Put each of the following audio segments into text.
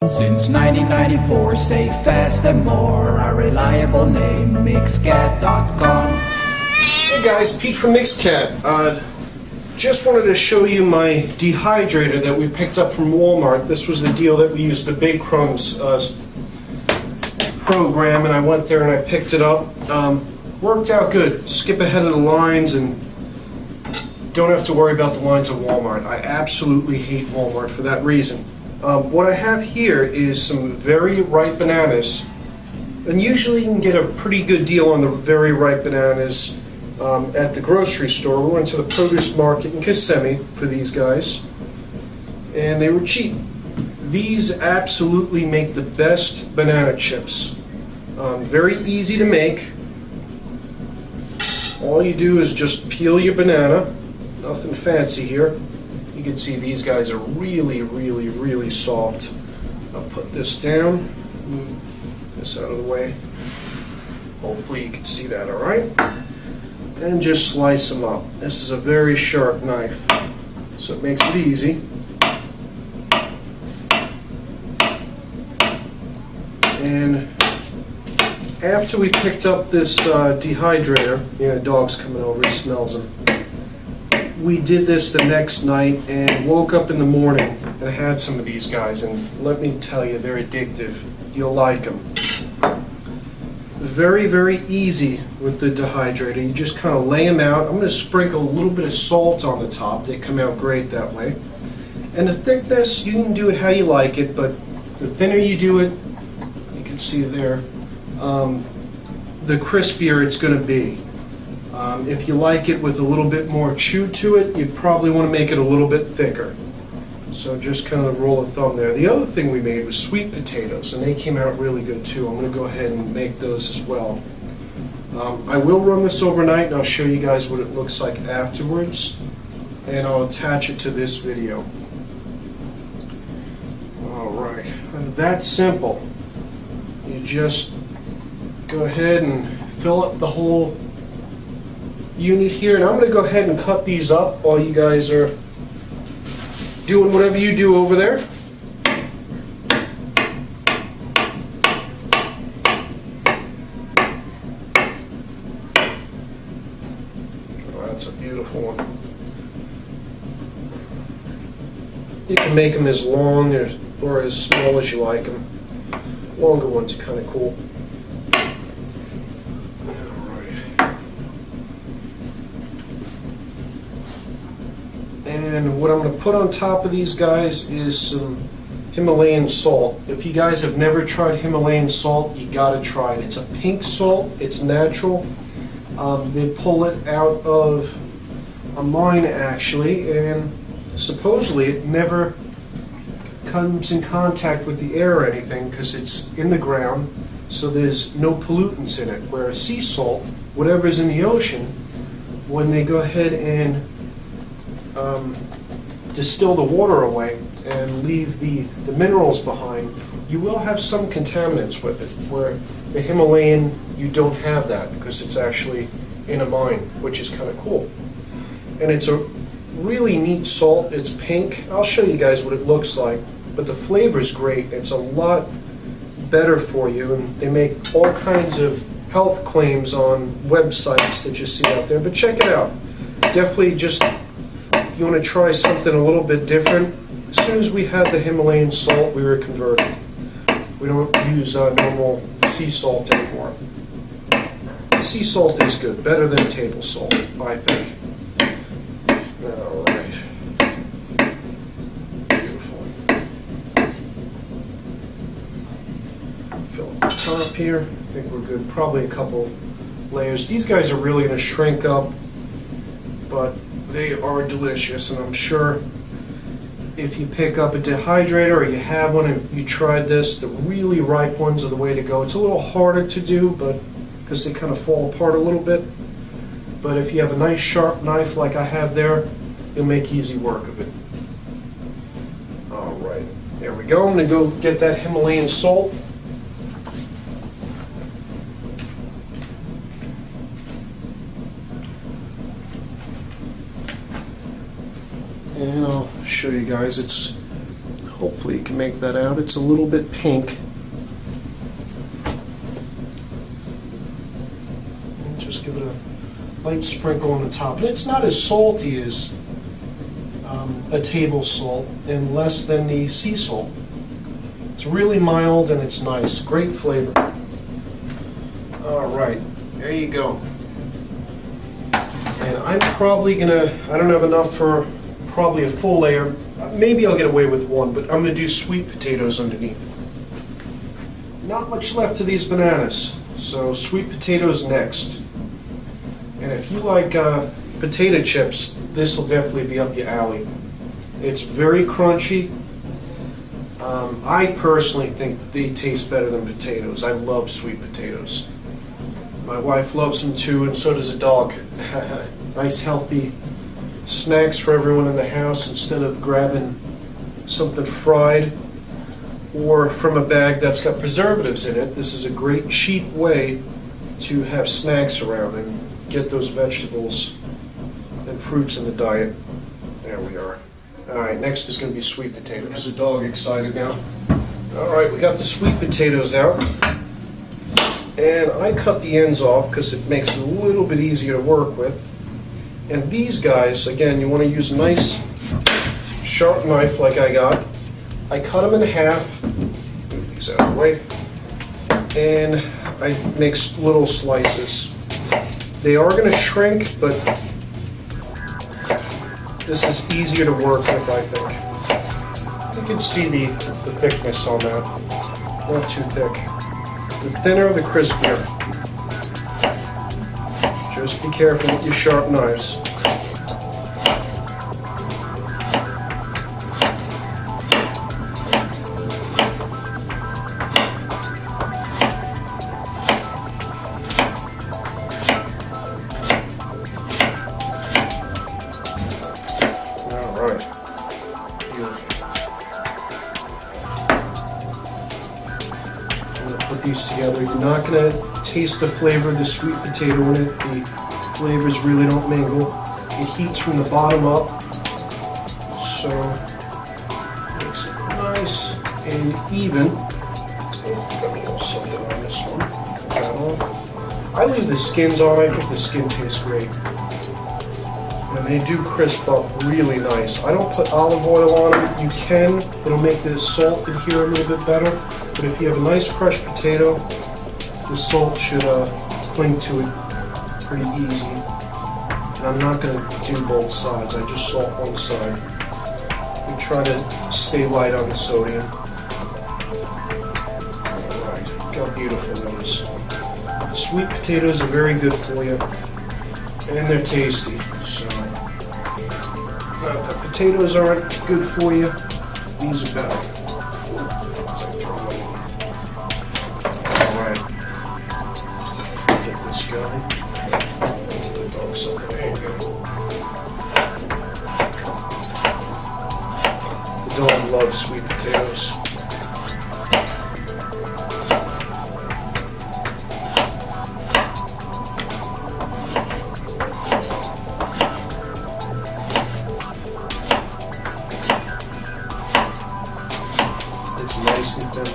Since 1994, safe, fast and more, our reliable name, Mixcat.com. Hey guys, Pete from Mixcat. Just wanted to show you my dehydrator that we picked up from Walmart. This was the deal that we used the Big Crumbs program, and I went there and I picked it up. Worked out good. Skip ahead of the lines and don't have to worry about the lines at Walmart. I absolutely hate Walmart for that reason. What I have here is some very ripe bananas, and usually you can get a pretty good deal on the very ripe bananas at the grocery store. We went to the produce market in Kissimmee for these guys, and they were cheap. These absolutely make the best banana chips. Very easy to make. All you do is just peel your banana, nothing fancy here. You can see these guys are really soft. I'll put this down, move this out of the way. Hopefully you can see that all right. And just slice them up. This is a very sharp knife, so it makes it easy. And after we picked up this dehydrator, yeah, the dog's coming over, he smells them. We did this the next night and woke up in the morning and had some of these guys, and let me tell you, they're addictive. You'll like them. Very easy with the dehydrator. You just kind of lay them out. I'm going to sprinkle a little bit of salt on the top. They come out great that way. And the thickness, you can do it how you like it, but the thinner you do it, you can see there, the crispier it's going to be. If you like it with a little bit more chew to it, you'd probably want to make it a little bit thicker. So just kind of roll a thumb there. The other thing we made was sweet potatoes, and they came out really good too. I'm going to go ahead and make those as well. I will run this overnight, and I'll show you guys what it looks like afterwards, and I'll attach it to this video. Alright, that's simple. You just go ahead and fill up the whole unit here, and I'm going to go ahead and cut these up while you guys are doing whatever you do over there. Oh, that's a beautiful one. You can make them as long or as small as you like them. Longer ones are kind of cool. And what I'm going to put on top of these guys is some Himalayan salt. If you guys have never tried Himalayan salt, you got to try it. It's a pink salt. It's natural. They pull it out of a mine actually, and supposedly it never comes in contact with the air or anything because it's in the ground, so there's no pollutants in it. Whereas sea salt, whatever's in the ocean, when they go ahead and distill the water away and leave the minerals behind, you will have some contaminants with it, where the Himalayan, you don't have that because it's actually in a mine, which is kind of cool. And it's a really neat salt. It's pink. I'll show you guys what it looks like, but the flavor is great. It's a lot better for you, and they make all kinds of health claims on websites that you see out there, but check it out. Definitely just, if you want to try something a little bit different, as soon as we had the Himalayan salt, we were converted. We don't use normal sea salt anymore. Sea salt is good, better than table salt, I think. Alright. Beautiful. Fill up the top here. I think we're good. Probably a couple layers. These guys are really going to shrink up, but they are delicious, and I'm sure if you pick up a dehydrator or you have one and you tried this, the really ripe ones are the way to go. It's a little harder to do, but because they kind of fall apart a little bit. But if you have a nice sharp knife like I have there, you'll make easy work of it. Alright, there we go. I'm going to go get that Himalayan salt. And I'll show you guys. It's Hopefully you can make that out. It's a little bit pink. And just give it a light sprinkle on the top. And it's not as salty as a table salt and less than the sea salt. It's really mild and it's nice. Great flavor. All right, there you go. And I'm probably gonna, I don't have enough for probably a full layer. Maybe I'll get away with one, but I'm gonna do sweet potatoes underneath. Not much left to these bananas, so sweet potatoes next. And if you like potato chips, this will definitely be up your alley. It's very crunchy. I personally think they taste better than potatoes. I love sweet potatoes. My wife loves them too, and so does the dog. Nice healthy snacks for everyone in the house instead of grabbing something fried or from a bag that's got preservatives in it. This is a great cheap way to have snacks around and get those vegetables and fruits in the diet. There we are. All right, next is going to be sweet potatoes. Has the dog excited now? All right, we got the sweet potatoes out. And I cut the ends off because it makes it a little bit easier to work with. And these guys, again, you want to use a nice sharp knife like I got. I cut them in half, move these out of the way, and I make little slices. They are going to shrink, but this is easier to work with, I think. You can see the thickness on that. Not too thick. The thinner, the crispier. Just be careful with your sharp knives. Put these together. You're not going to taste the flavor of the sweet potato in it. The flavors really don't mingle. It heats from the bottom up, so it makes it nice and even. Oh, got a little something on this one. Cut that off. I leave the skins on. I think the skin tastes great. And they do crisp up really nice. I don't put olive oil on them. You can. It'll make the salt adhere a little bit better. But if you have a nice fresh potato, the salt should cling to it pretty easy. And I'm not going to do both sides. I just salt one side. We try to stay light on the sodium. Alright, look how beautiful that is. The sweet potatoes are very good for you. And they're tasty. So, if the potatoes aren't good for you, these are better. Alright. Get this guy. The dog something. There you go. The dog loves sweet potatoes. It's nice and thin.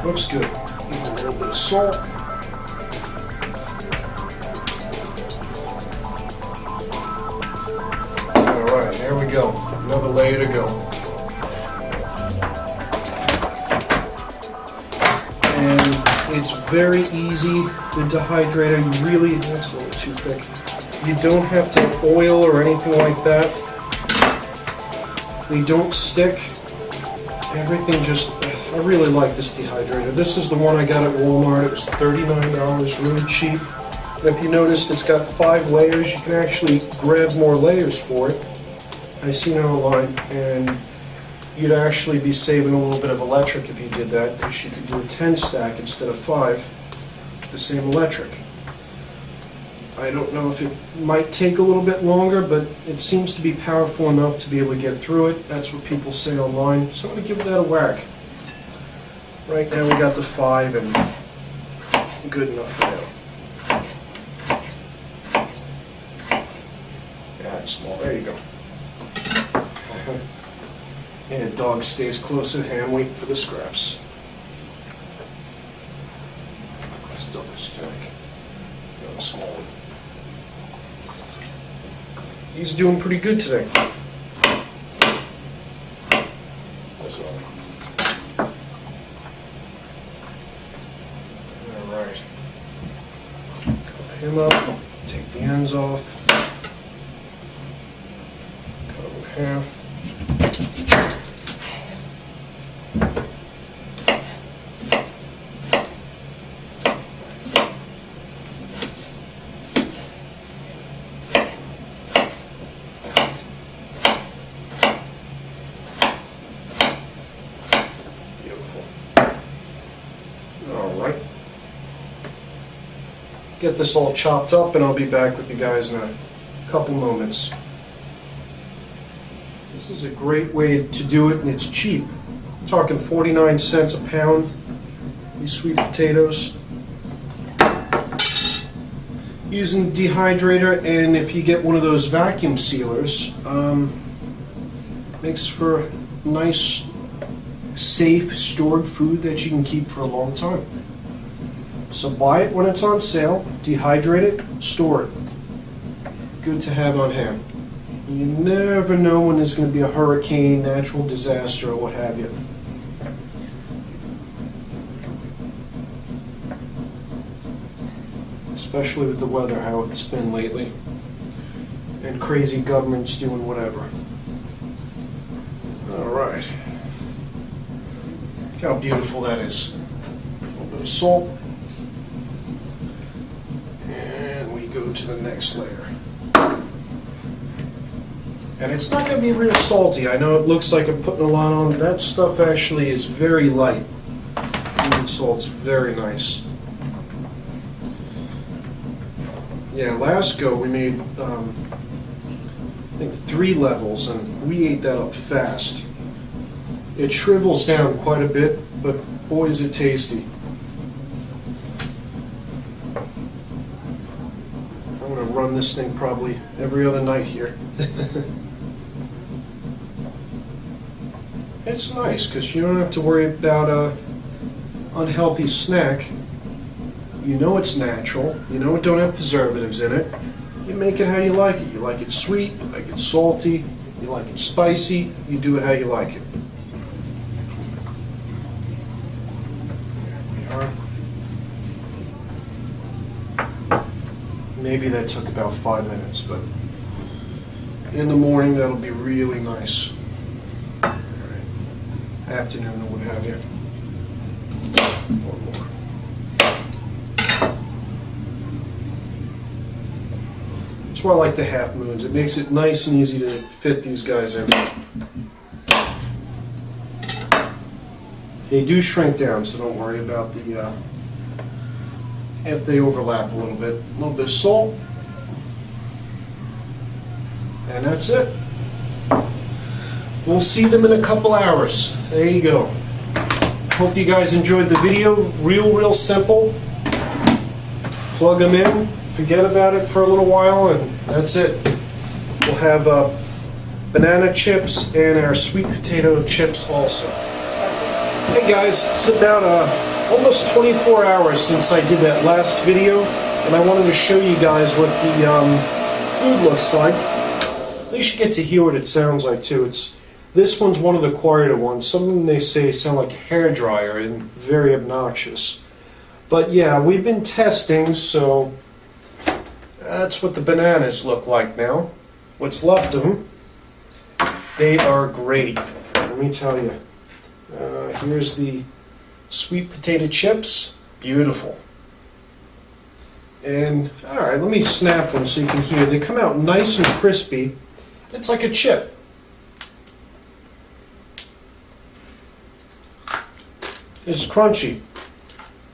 Looks good. Even a little bit of salt. Alright, there we go. Another layer to go. And it's very easy. The dehydrator, you really, that's a little too thick. You don't have to oil or anything like that. They don't stick. Everything just, I really like this dehydrator. This is the one I got at Walmart. It was $39, really cheap. And if you noticed, it's got 5 layers. You can actually grab more layers for it. I seen it online, and you'd actually be saving a little bit of electric if you did that, because you could do a 10 stack instead of 5 with the same electric. I don't know if it might take a little bit longer, but it seems to be powerful enough to be able to get through it. That's what people say online. So I'm going to give that a whack. Right now we got the 5, and good enough for now. Yeah, it's small. There you go. And dog stays close at hand, waiting for the scraps. Let's double stack. Got a small one. He's doing pretty good today. That's all. Alright. Cut him up, take the ends off. Cut him in half. Alright. Get this all chopped up and I'll be back with you guys in a couple moments. This is a great way to do it and it's cheap. I'm talking 49 cents a pound. These sweet potatoes. Using dehydrator, and if you get one of those vacuum sealers, makes for nice, safe, stored food that you can keep for a long time. So buy it when it's on sale, dehydrate it, store it. Good to have on hand. You never know when there's going to be a hurricane, natural disaster, or what have you. Especially with the weather, how it's been lately. And crazy governments doing whatever. Alright. Look how beautiful that is. A little bit of salt. And we go to the next layer. And it's not going to be real salty. I know it looks like I'm putting a lot on. That stuff actually is very light. And salt's very nice. Yeah, last go we made, I think 3 levels, and we ate that up fast. It shrivels down quite a bit, but boy is it tasty. I'm going to run this thing probably every other night here. It's nice because you don't have to worry about an unhealthy snack. You know it's natural, you know it don't have preservatives in it. You make it how you like it. You like it sweet, you like it salty, you like it spicy, you do it how you like it. There we are. Maybe that took about 5 minutes, but in the morning that'll be really nice. All right. Afternoon or what have you. One more. That's why I like the half moons. It makes it nice and easy to fit these guys in. They do shrink down, so don't worry about the if they overlap a little bit. A little bit of salt. And that's it. We'll see them in a couple hours. There you go. Hope you guys enjoyed the video. Real simple. Plug them in. Forget about it for a little while, and that's it. We'll have banana chips and our sweet potato chips also. Hey guys, it's about almost 24 hours since I did that last video, and I wanted to show you guys what the food looks like. At least you get to hear what it sounds like too. This one's one of the quieter ones. Some of them they say sound like a hairdryer and very obnoxious. But yeah, we've been testing, so that's what the bananas look like now. What's left of them. They are great. Let me tell you. Here's the sweet potato chips. Beautiful. And, alright, let me snap one so you can hear. They come out nice and crispy. It's like a chip. It's crunchy.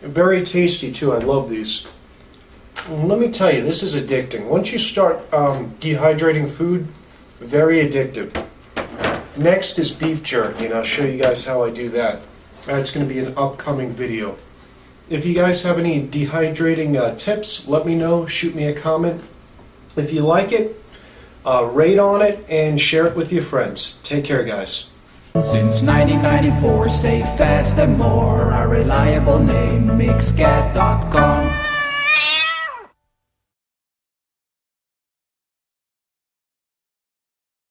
Very tasty too. I love these. Let me tell you, this is addicting. Once you start dehydrating food, very addictive. Next is beef jerky, and I'll show you guys how I do that. That's going to be an upcoming video. If you guys have any dehydrating tips, let me know. Shoot me a comment. If you like it, rate on it and share it with your friends. Take care, guys. Since 1994, safe, fast and more. Our reliable name, mixcat.com.